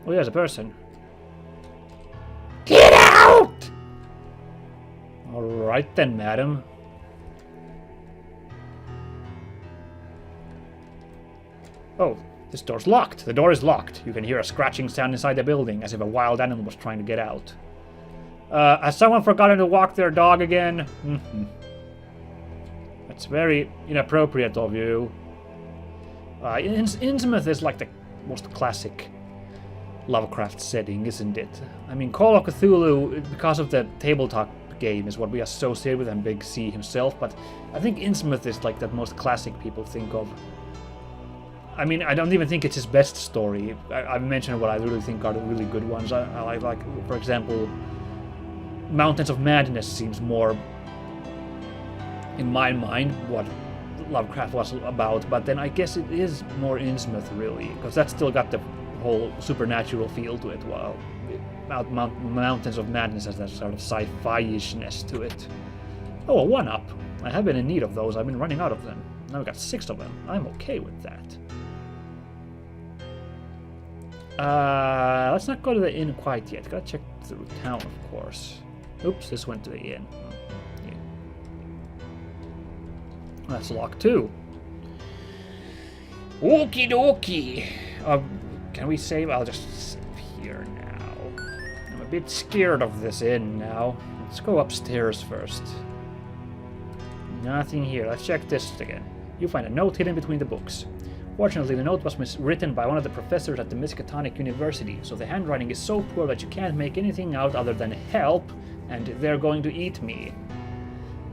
Oh, there's a person. Get out! Alright then, madam. Oh, this door's locked. The door is locked. You can hear a scratching sound inside the building, as if a wild animal was trying to get out. Has someone forgotten to walk their dog again? That's very inappropriate of you. Innsmouth is like the most classic Lovecraft setting, isn't it? I mean, Call of Cthulhu, because of the tabletop game, is what we associate with, and Big C himself, but I think Innsmouth is like that most classic people think of. I mean, I don't even think it's his best story. I've mentioned what I really think are the really good ones. I like, for example, Mountains of Madness seems more, in my mind, what Lovecraft was about, but then I guess it is more Innsmouth, really, because that's still got the whole supernatural feel to it, while Mountains of Madness has that sort of sci-fi-ishness to it. Oh, a one-up. I have been in need of those. I've been running out of them. Now we got 6 of them. I'm okay with that. Let's not go to the inn quite yet. Gotta check through town, of course. Oops, this went to the inn. Yeah. That's locked too. Okie dokie. Can we save? I'll just save here now. I'm a bit scared of this inn now. Let's go upstairs first. Nothing here. Let's check this again. You find a note hidden between the books. Fortunately, the note was written by one of the professors at the Miskatonic University, so the handwriting is so poor that you can't make anything out other than help, and they're going to eat me.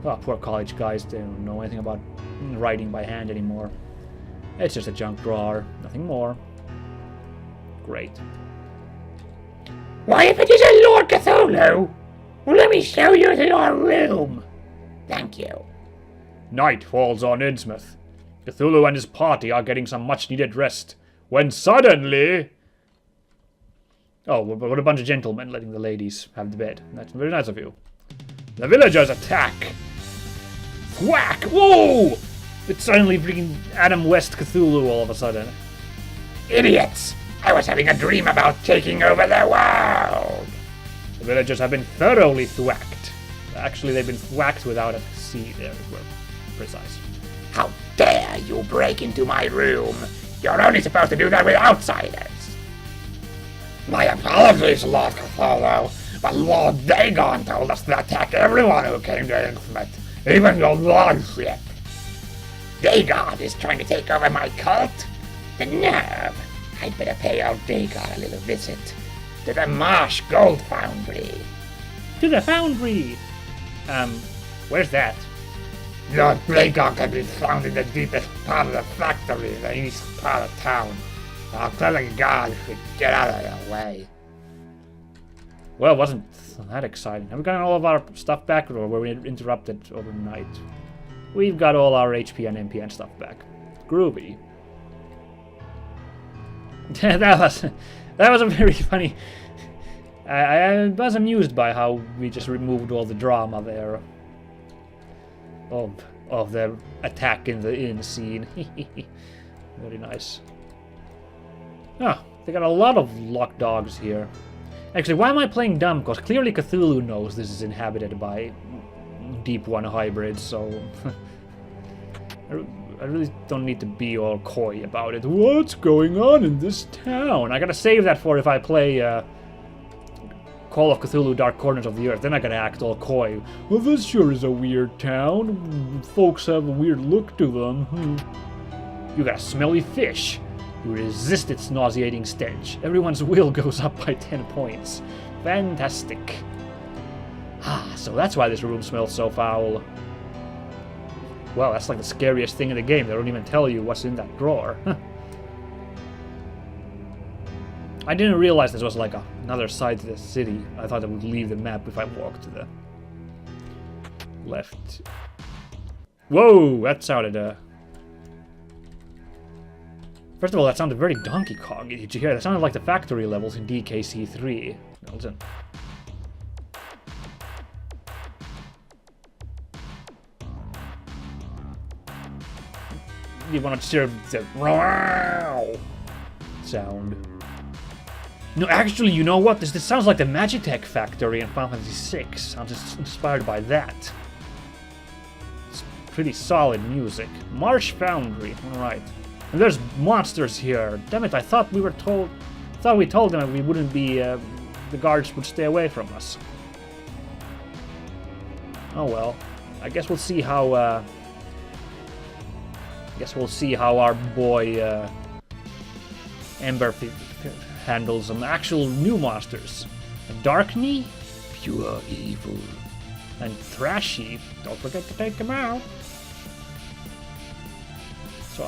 Oh, poor college guys, they don't know anything about writing by hand anymore. It's just a junk drawer, nothing more. Great. Why, if it isn't Lord Cthulhu, well, let me show you to your room. Thank you. Night falls on Innsmouth. Cthulhu and his party are getting some much-needed rest, when suddenly... Oh, what a bunch of gentlemen letting the ladies have the bed. That's very nice of you. The villagers attack! Whack! Whoa! It's suddenly freaking Adam West Cthulhu all of a sudden. Idiots! I was having a dream about taking over the world! The villagers have been thoroughly thwacked. Actually, they've been thwacked without a C there, if we're precise. How dare you break into my room? You're only supposed to do that with outsiders. My apologies, Lord Cthulhu, but Lord Dagon told us to attack everyone who came to Innsmouth, even your lordship. Dagon is trying to take over my cult? The nerve! I'd better pay old Dagon a little visit to the Marsh Gold Foundry. To the foundry! Where's that? Lord Dagon can be found in the deepest part of the factory, the east part of town. I'll tell the guard to get out of their way. Well, it wasn't that exciting. Have we gotten all of our stuff back, or were we interrupted overnight? We've got all our HP and MP and stuff back. Groovy. that was a very funny... I was amused by how we just removed all the drama there of the attack in the inn scene. Very nice. Ah, they got a lot of locked dogs here. Actually, why am I playing dumb? Because clearly Cthulhu knows this is inhabited by Deep One hybrids, so... I really don't need to be all coy about it. What's going on in this town? I gotta save that for if I play Call of Cthulhu Dark Corners of the Earth. Then I gotta act all coy. Well, this sure is a weird town. Folks have a weird look to them. You got a smelly fish. You resist its nauseating stench. Everyone's will goes up by 10 points. Fantastic. Ah, so that's why this room smells so foul. Well, that's like the scariest thing in the game. They don't even tell you what's in that drawer. I didn't realize this was like another side to the city. I thought it would leave the map if I walked to the left. Whoa, that sounded... First of all, that sounded very Donkey Kong. Did you hear? That sounded like the factory levels in DKC3. Listen. You want to hear the sound. No, actually, you know what? This sounds like the Magitek factory in Final Fantasy VI. I'm just inspired by that. It's pretty solid music. Marsh Foundry, alright. And there's monsters here. Damn it, I thought we told them that we wouldn't be, the guards would stay away from us. Oh well. I guess we'll see how, our boy, Ember handles some actual new monsters. Darkney, Pure evil. and Thrashy. Don't forget to take them out. So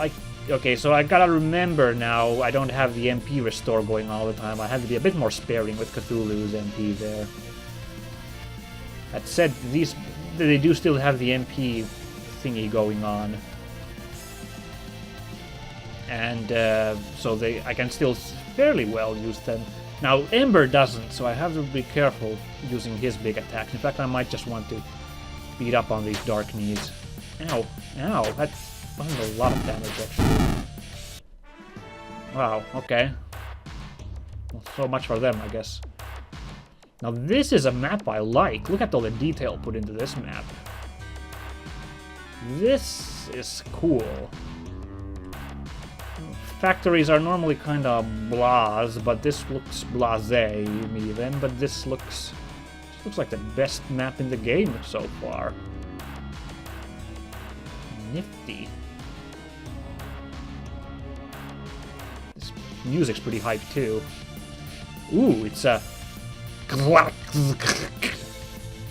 I gotta remember now, I don't have the MP restore going all the time. I have to be a bit more sparing with Cthulhu's MP there. That said, they do still have the MP thingy going on. And so I can still fairly well use them. Now Ember doesn't, so I have to be careful using his big attacks. In fact, I might just want to beat up on these dark knees. Ow, ow, that wasn't a lot of damage actually. Wow, okay. Well, so much for them, I guess. Now this is a map I like. Look at all the detail put into this map. This is cool. Factories are normally kind of blahs, but this looks blasé even. But this looks like the best map in the game so far. Nifty. This music's pretty hype too. Ooh, it's a.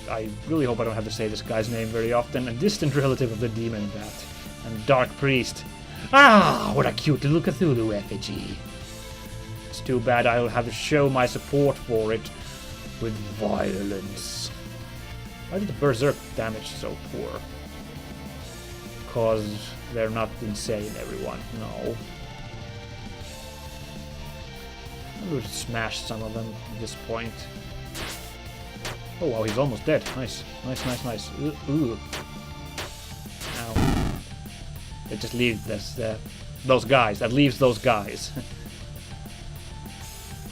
I really hope I don't have to say this guy's name very often. A distant relative of the demon bat and dark priest. Ah, what a cute little Cthulhu effigy. It's too bad I'll have to show my support for it with violence. Why did the berserk damage so poor? Because they're not insane, everyone. No. I'm going to smash some of them at this point. Oh wow, he's almost dead. Nice. Nice, nice, nice. Ooh. Ow. It just leaves those guys. That leaves those guys.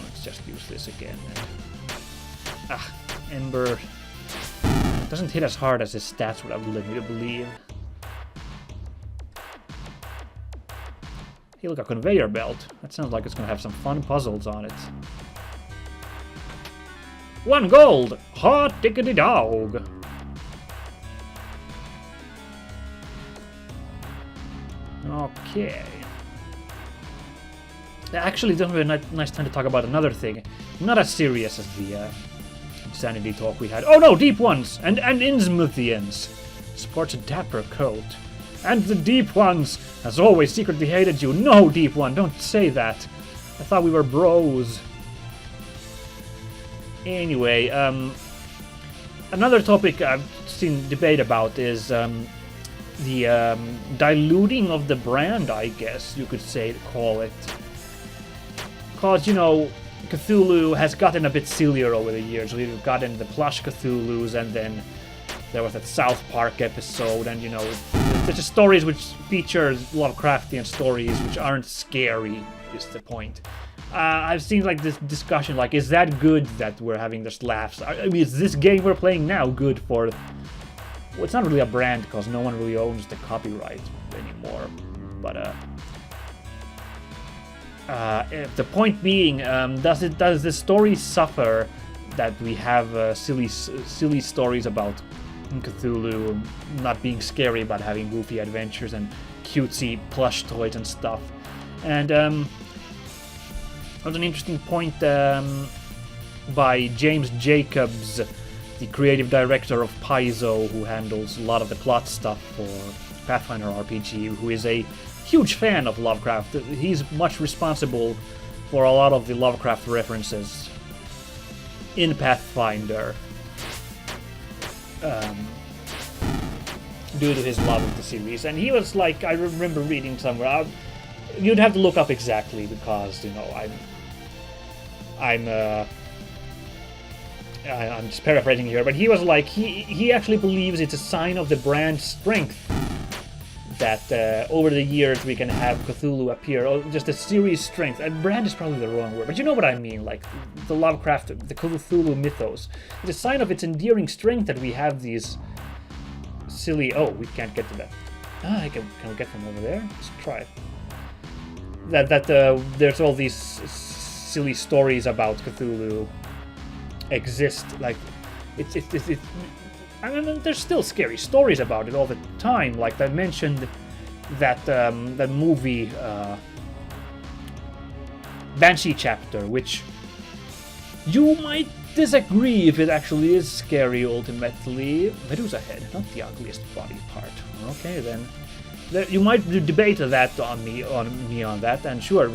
Let's just use this again. Ember doesn't hit as hard as his stats would have led me to believe. Hey, look, a conveyor belt. That sounds like it's gonna have some fun puzzles on it. 1 gold! Hot diggity dog! Okay. Actually, this would be a nice time to talk about another thing. Not as serious as the insanity talk we had. Oh no, Deep Ones! And Innsmouthians! Sports a dapper coat. And the Deep Ones has always secretly hated you. No, Deep One, don't say that. I thought we were bros. Anyway, another topic I've seen debate about is the diluting of the brand, I guess you could call it. Because, you know, Cthulhu has gotten a bit sillier over the years. We've gotten the plush Cthulhus, and then there was that South Park episode, and, you know, there's just stories which feature Lovecraftian stories which aren't scary, is the point. I've seen, like, this discussion, like, is that good that we're having this laughs? I mean, is this game we're playing now good for... Well, it's not really a brand, because no one really owns the copyright anymore. But, the point being, does the story suffer that we have silly stories about Cthulhu not being scary, but having goofy adventures and cutesy plush toys and stuff? And that was an interesting point by James Jacobs, the creative director of Paizo, who handles a lot of the plot stuff for Pathfinder RPG, who is a huge fan of Lovecraft. He's much responsible for a lot of the Lovecraft references in Pathfinder, due to his love of the series. And he was like, I remember reading somewhere, you'd have to look up exactly, because, you know, I'm just paraphrasing here, but he was like, he actually believes it's a sign of the brand's strength that over the years we can have Cthulhu appear, or just a series strength. Brand is probably the wrong word, but you know what I mean, like the Lovecraft, the Cthulhu mythos. It's a sign of its endearing strength that we have these silly... Oh, we can't get to that. Can we get from over there? Let's try it. That there's all these silly stories about Cthulhu exist, like it's I mean, there's still scary stories about it all the time. Like I mentioned that that movie Banshee chapter, which you might disagree if it actually is scary ultimately. Medusa head, not the ugliest body part. Okay then. You might debate that on me on that, and sure,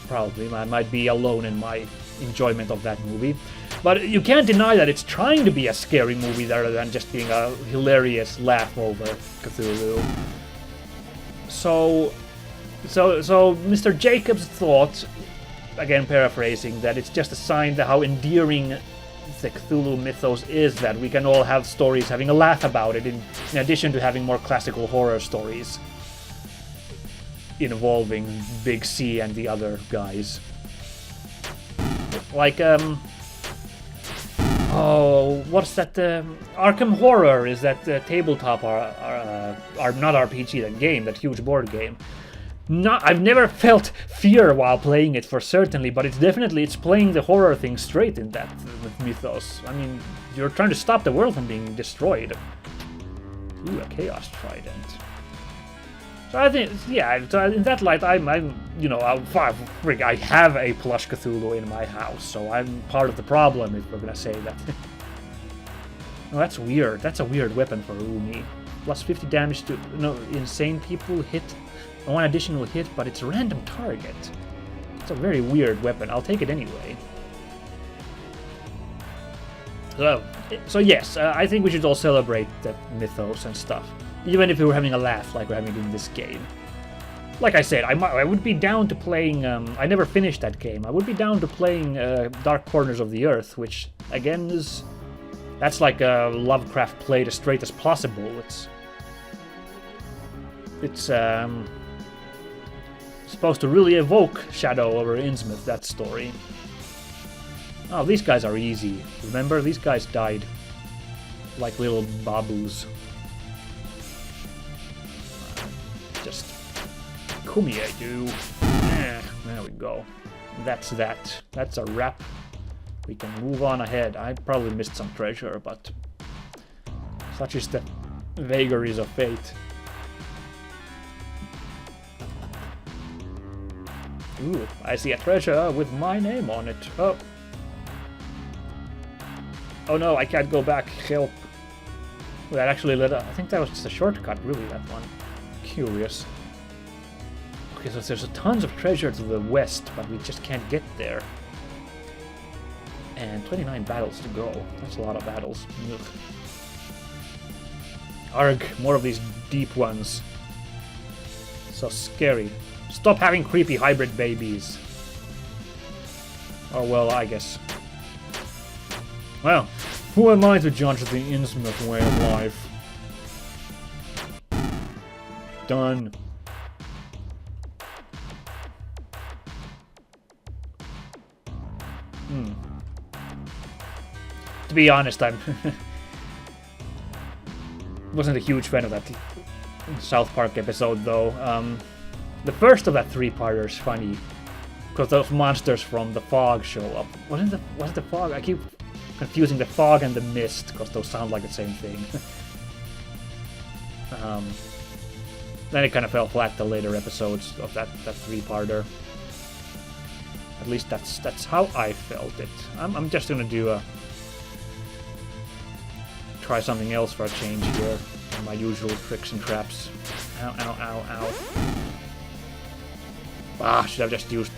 probably I might be alone in my enjoyment of that movie. But you can't deny that it's trying to be a scary movie rather than just being a hilarious laugh over Cthulhu. So Mr. Jacobs thought, again paraphrasing, that it's just a sign that how endearing the Cthulhu mythos is, that we can all have stories having a laugh about it, in addition to having more classical horror stories involving Big C and the other guys. Like, oh, what's that? Arkham Horror is that tabletop are not RPG, that game, that huge board game. I've never felt fear while playing it, for certainly, but it's playing the horror thing straight in that mythos. I mean, you're trying to stop the world from being destroyed. Ooh, a Chaos Trident. So I think, yeah, in that light, I have a plush Cthulhu in my house, so I'm part of the problem, if we're gonna say that. Oh, that's weird. That's a weird weapon for Umi. Plus 50 damage to insane people, hit one additional hit, but it's a random target. It's a very weird weapon. I'll take it anyway. So yes, I think we should all celebrate the mythos and stuff. Even if we were having a laugh like we're having in this game. Like I said, I would be down to playing... I never finished that game. I would be down to playing Dark Corners of the Earth, which, again, is... That's like a Lovecraft played as straight as possible. It's supposed to really evoke Shadow over Innsmouth, that story. Oh, these guys are easy. Remember, these guys died like little babus. Just come here, you. There we go. That's that. That's a wrap. We can move on ahead. I probably missed some treasure, but such is the vagaries of fate. Ooh, I see a treasure with my name on it. Oh. Oh no, I can't go back. Help. That actually led up. I think that was just a shortcut, really, that one. Curious. Okay, so there's tons of treasure to the west, but we just can't get there. And 29 battles to go. That's a lot of battles. Ugh. Arg, more of these deep ones. So scary. Stop having creepy hybrid babies. Oh well, I guess. Well, who am I to judge the Innsmouth way of life? Done. To be honest, I'm wasn't a huge fan of that South Park episode, though. The first of that three-parter is funny because those monsters from the fog show up. Was it the fog? I keep confusing the fog and the mist because those sound like the same thing. Then it kind of fell flat the later episodes of that three-parter. At least that's how I felt it. I'm just gonna do try something else for a change here. My usual tricks and traps. Ow, ow, ow, ow. Ah, should have just used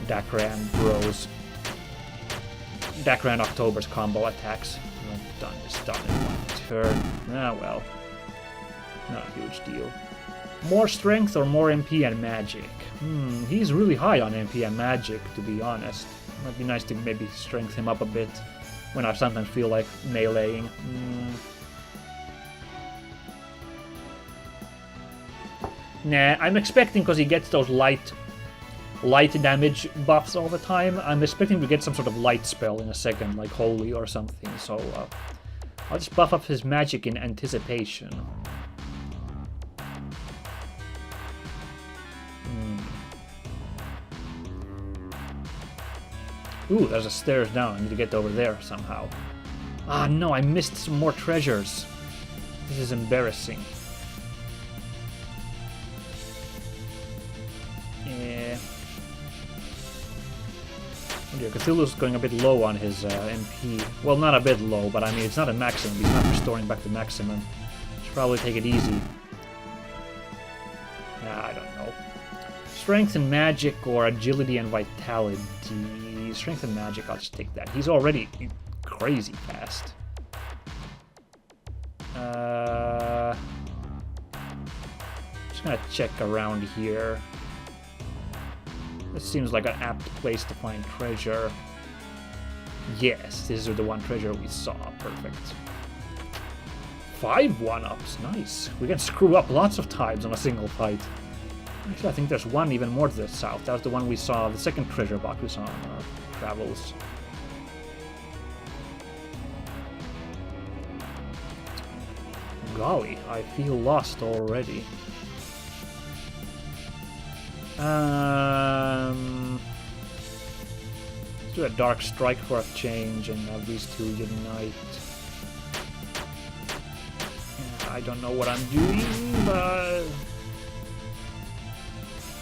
Dakran Bros. Dakran October's combo attacks. Done in one turn. Ah, well. Not a huge deal. More strength or more MP and magic? He's really high on MP and magic, to be honest. Might be nice to maybe strength him up a bit when I sometimes feel like meleeing. Nah, I'm expecting, because he gets those light damage buffs all the time, I'm expecting to get some sort of light spell in a second, like Holy or something, so I'll just buff up his magic in anticipation. Ooh, there's a stairs down. I need to get over there somehow. Ah, no, I missed some more treasures. This is embarrassing. Yeah. Oh dear, Cthulhu's going a bit low on his MP. Well, not a bit low, but I mean, it's not a maximum. He's not restoring back to maximum. Should probably take it easy. Nah, I don't know. Strength and magic or agility and vitality. Strength and magic, I'll just take that. He's already crazy fast. Just gonna check around here. This seems like an apt place to find treasure. Yes, this is the one treasure we saw. Perfect. 5 1-ups. Nice. We can screw up lots of times on a single fight. Actually, I think there's one even more to the south. That was the one we saw, the second treasure box we saw on our travels. Golly, I feel lost already. Let's do a Dark Strike for a change and have these two unite. I don't know what I'm doing, but...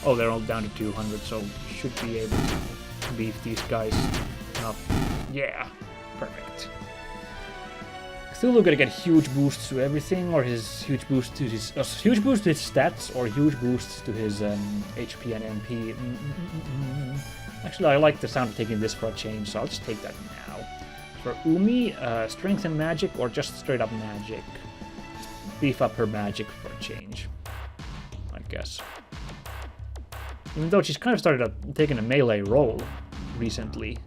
Oh, they're all down to 200, so should be able to beef these guys up. Yeah, perfect. Cthulhu gonna get huge boosts to everything, or his huge boost to his huge boost to his stats, or huge boosts to his HP and MP. Actually, I like the sound of taking this for a change, so I'll just take that now. For Umi, strength and magic, or just straight up magic. Beef up her magic for a change, I guess. Even though she's kind of started taking a melee role recently,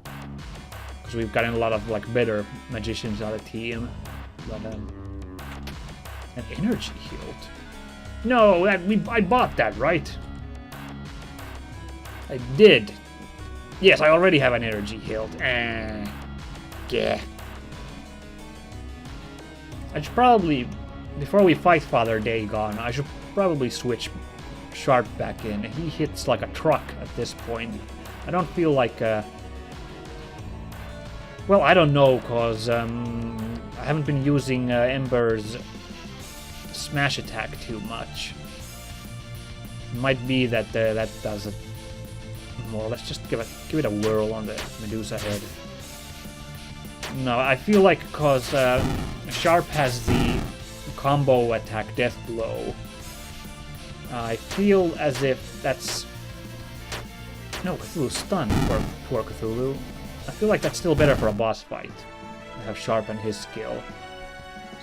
because we've gotten a lot of like better magicians on the team. But an energy healed. No, I bought that, right? I did. Yes, I already have an energy healed. Yeah. I should probably, before we fight Father Dagon, I should probably switch Sharp back in. He hits like a truck at this point. I don't feel like... Well, I don't know, because I haven't been using Ember's smash attack too much. Might be that that does it more. Let's just give it a whirl on the Medusa head. No, I feel like because Sharp has the combo attack Death Blow, I feel as if that's... No, Cthulhu's stunned for poor Cthulhu. I feel like that's still better for a boss fight. I have Sharp and his skill.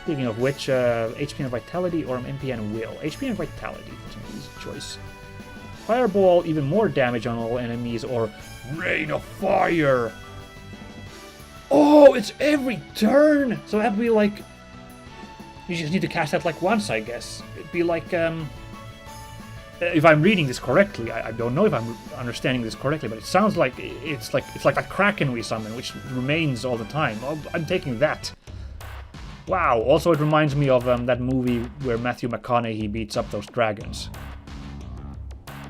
Speaking of which, HP and Vitality or MP and Will? HP and Vitality is an easy choice. Fireball, even more damage on all enemies, or Rain of Fire! Oh, it's every turn! So that'd be like... You just need to cast that like once, I guess. It'd be like, if I'm reading this correctly, I don't know if I'm understanding this correctly, but it sounds like it's like that Kraken we summon, which remains all the time. Oh, I'm taking that. Wow. Also, it reminds me of that movie where Matthew McConaughey beats up those dragons.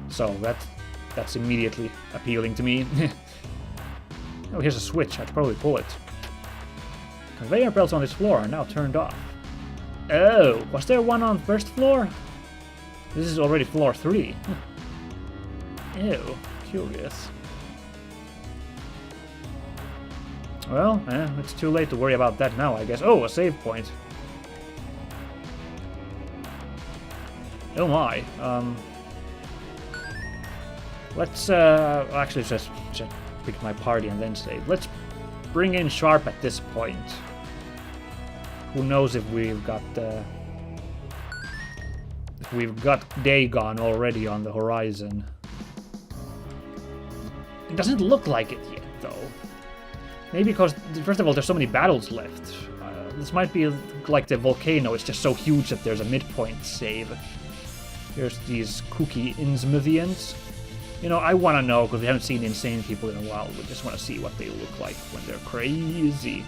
So that's immediately appealing to me. Oh, here's a switch. I should probably pull it. Conveyor belts on this floor are now turned off. Oh, was there one on first floor? This is already floor 3. Ew, curious. Well, it's too late to worry about that now, I guess. Oh, a save point. Oh my. Let's actually just pick my party and then save. Let's bring in Sharp at this point. Who knows if we've got Dagon already on the horizon. It doesn't look like it yet, though. Maybe because, first of all, there's so many battles left. This might be like the volcano. It's just so huge that there's a midpoint save. Here's these kooky Innsmouthians. You know, I want to know, because we haven't seen insane people in a while. We just want to see what they look like when they're crazy.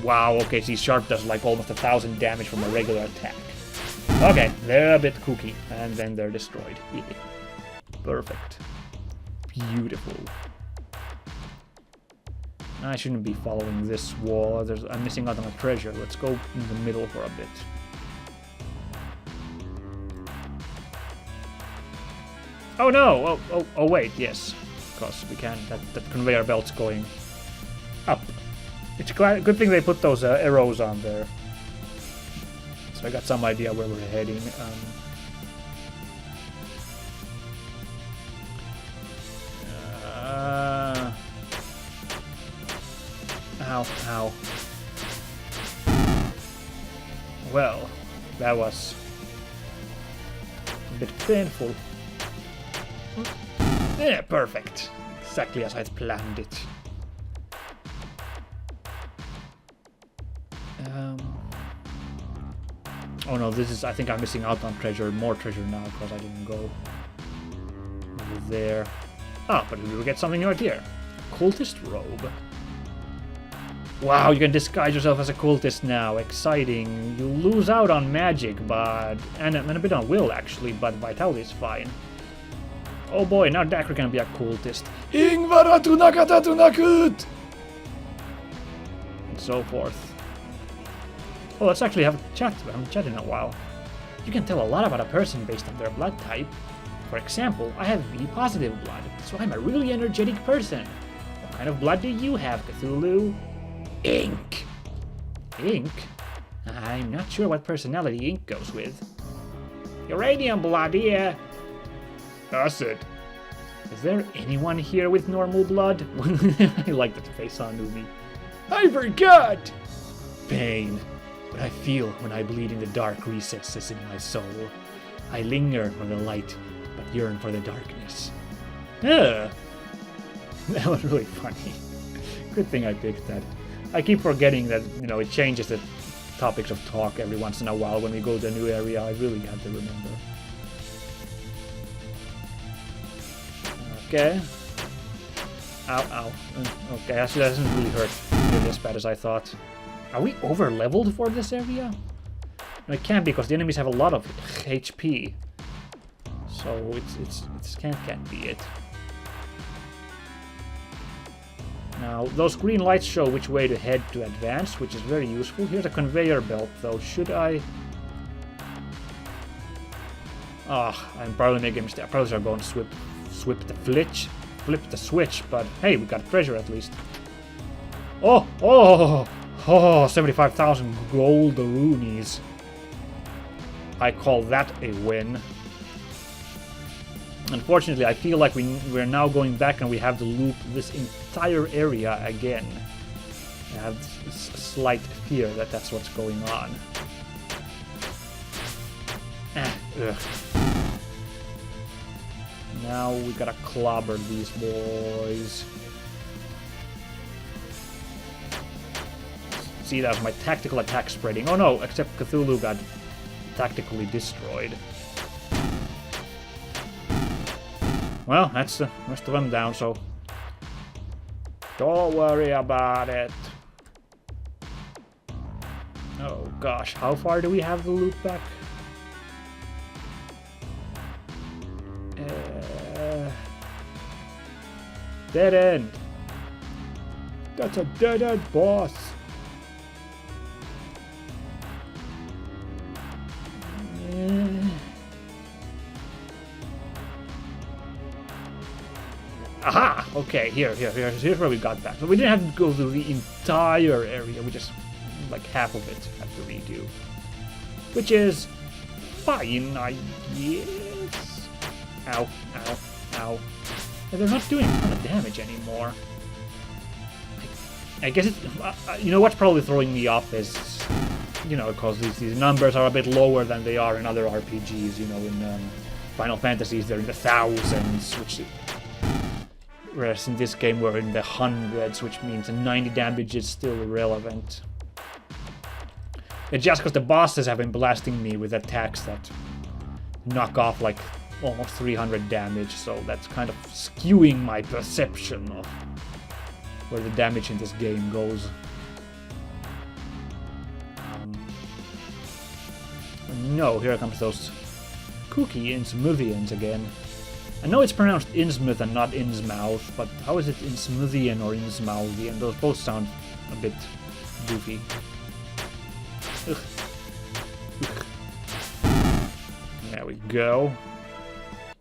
Wow, okay, see, Sharp does like almost 1,000 damage from a regular attack. Okay, they're a bit kooky, and then they're destroyed. Perfect. Beautiful. I shouldn't be following this wall. I'm missing out on a treasure. Let's go in the middle for a bit. Oh no! Oh wait, yes. Because we can. That conveyor belt's going up. It's a good thing they put those arrows on there. So I got some idea where we're heading. Ow. Well, that was a bit painful. Yeah, perfect. Exactly as I'd planned it. Oh no, this is... I think I'm missing out on treasure, more treasure now, because I didn't go over there. Ah, but we will get something right here. Cultist robe. Wow, you can disguise yourself as a cultist now. Exciting. You lose out on magic, but... And a bit on will, actually, but vitality is fine. Oh boy, now Dakra can be a cultist. Ingvara tunakata tunakut! And so forth. Oh, let's actually have a chat. We haven't chatted in a while. You can tell a lot about a person based on their blood type. For example, I have B positive blood, so I'm a really energetic person. What kind of blood do you have, Cthulhu? Ink. Ink? I'm not sure what personality ink goes with. Uranium blood here. Acid. Is there anyone here with normal blood? I like that face on Umi. I forgot! Pain. What I feel when I bleed in the dark recesses in my soul. I linger for the light, but yearn for the darkness. That was really funny. Good thing I picked that. I keep forgetting that, you know, it changes the topics of talk every once in a while when we go to a new area. I really have to remember. Okay. Ow. Okay, that doesn't really hurt nearly as bad as I thought. Are we over-leveled for this area? No, it can't be, because the enemies have a lot of HP. So it can't be it. Now, those green lights show which way to head to advance, which is very useful. Here's a conveyor belt, though. Should I... I'm probably making a mistake. I probably should go and flip the switch, but hey, we got treasure at least. Oh, 75,000 gold ruunies. I call that a win. Unfortunately, I feel like we're now going back and we have to loop this entire area again. I have a slight fear that that's what's going on. Ugh. Now we gotta clobber these boys. See, that was my tactical attack spreading. Oh no, except Cthulhu got tactically destroyed. Well, that's the rest of them down, so don't worry about it. Oh gosh, how far do we have the loop back? Dead end. That's a dead end, boss. Aha! Okay, here's where we got back. So we didn't have to go through the entire area. We just, like, half of it had to redo. Which is fine, I guess. Ow. They're not doing a ton of damage anymore. I guess it's... you know what's probably throwing me off is... You know, because these numbers are a bit lower than they are in other RPGs. You know, in Final Fantasies they're in the thousands, which... Whereas in this game we're in the hundreds, which means 90 damage is still relevant. It's just because the bosses have been blasting me with attacks that knock off like almost 300 damage, so that's kind of skewing my perception of where the damage in this game goes. No, here comes those kooky Innsmouthians again. I know it's pronounced Innsmouth and not Innsmouth, but how is it Innsmouthian or Innsmouthian? Those both sound a bit goofy. Ugh. Ugh. There we go.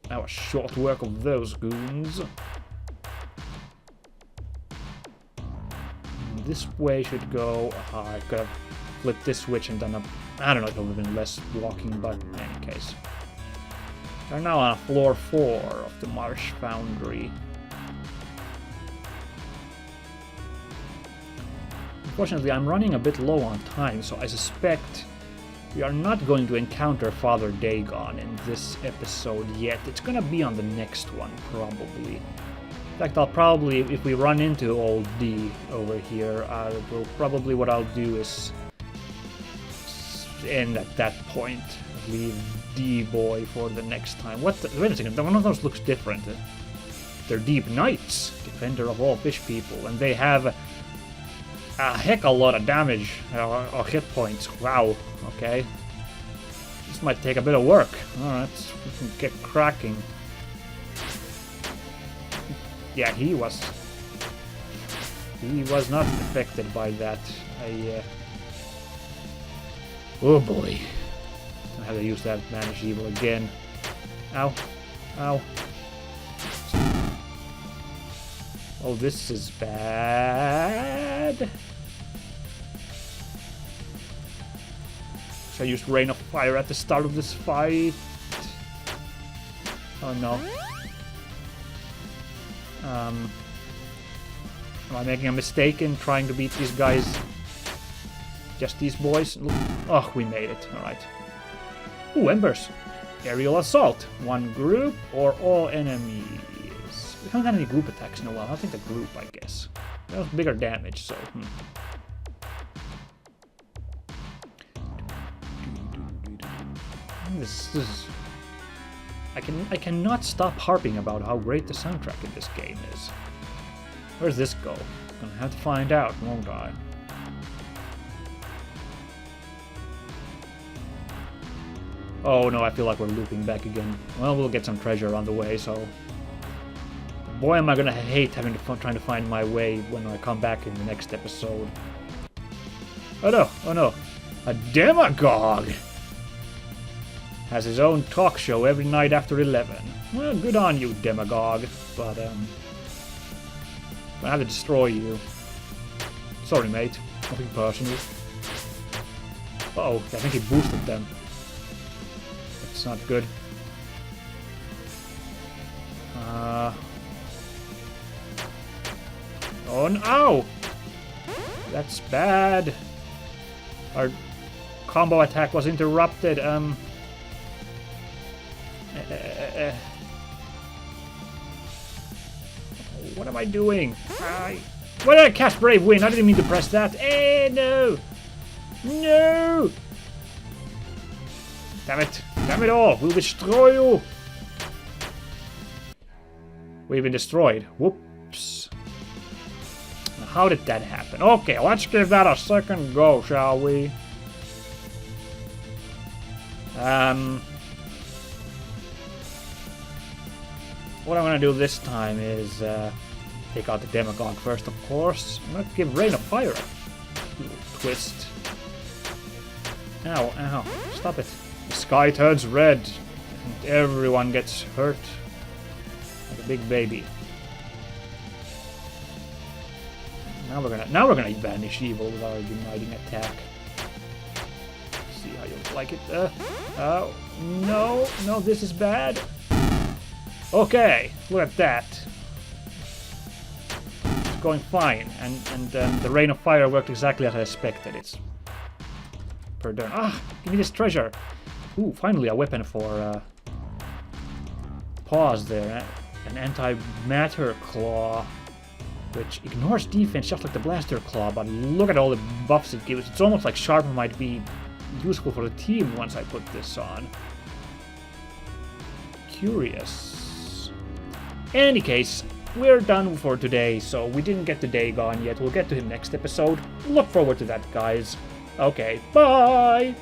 That was short work of those goons. This way should go. I could have flipped this switch and done a... I don't know, it would have been less walking, but in any case. We're now on floor 4 of the Marsh Foundry. Unfortunately, I'm running a bit low on time, so I suspect we are not going to encounter Father Dagon in this episode yet. It's gonna be on the next one, probably. In fact, I'll probably, if we run into old D over here, probably what I'll do is end at that point. Leave D-Boy for the next time. What the, wait a second, one of those looks different. They're Deep Knights, defender of all fish people, and they have a heck of a lot of damage, or hit points. Wow, okay. This might take a bit of work. Alright, we can get cracking. Yeah, he was not affected by that. Oh boy. I have to use that Banish Evil again. Ow. Ow. Oh, this is bad. So I used Rain of Fire at the start of this fight. Oh no. Am I making a mistake in trying to beat these guys? Just these boys? Oh, we made it. Alright. Ooh, Embers. Aerial Assault. One group or all enemies. We haven't had any group attacks in a while. I think the group, I guess. That was bigger damage, so... This is... I cannot stop harping about how great the soundtrack in this game is. Where's this go? Gonna have to find out, won't I? Oh no, I feel like we're looping back again. Well, we'll get some treasure on the way, so... Boy, am I gonna hate having to trying to find my way when I come back in the next episode. Oh no, oh no. A demagogue! Has his own talk show every night after 11. Well, good on you, demagogue. But, I have to destroy you. Sorry, mate. Nothing personal. Uh-oh, I think he boosted them. That's not good. Oh, no! Ow! That's bad. Our combo attack was interrupted. What am I doing? Why did I cast Brave Wind? I didn't mean to press that. No! No! Damn it. Damn it all. We'll destroy you. We've been destroyed. Whoops. Now, how did that happen? Okay, let's give that a second go, shall we? What I'm gonna do this time is take out the demagogue first, of course. I'm gonna give Rain of Fire a little twist. Ow, ow, stop it. The sky turns red and everyone gets hurt like a big baby. Now we're gonna banish evil with our uniting attack. See how you like it. Oh no, this is bad. Okay, look at that. It's going fine, and the Rain of Fire worked exactly as I expected. It's per turn. Ah, give me this treasure. Ooh, finally a weapon for pause there. An anti-matter claw. which ignores defense just like the Blaster Claw, but look at all the buffs it gives. It's almost like Sharper might be useful for the team once I put this on. Curious. In any case, we're done for today, so we didn't get to Dagon yet. We'll get to him next episode. Look forward to that, guys. Okay, bye!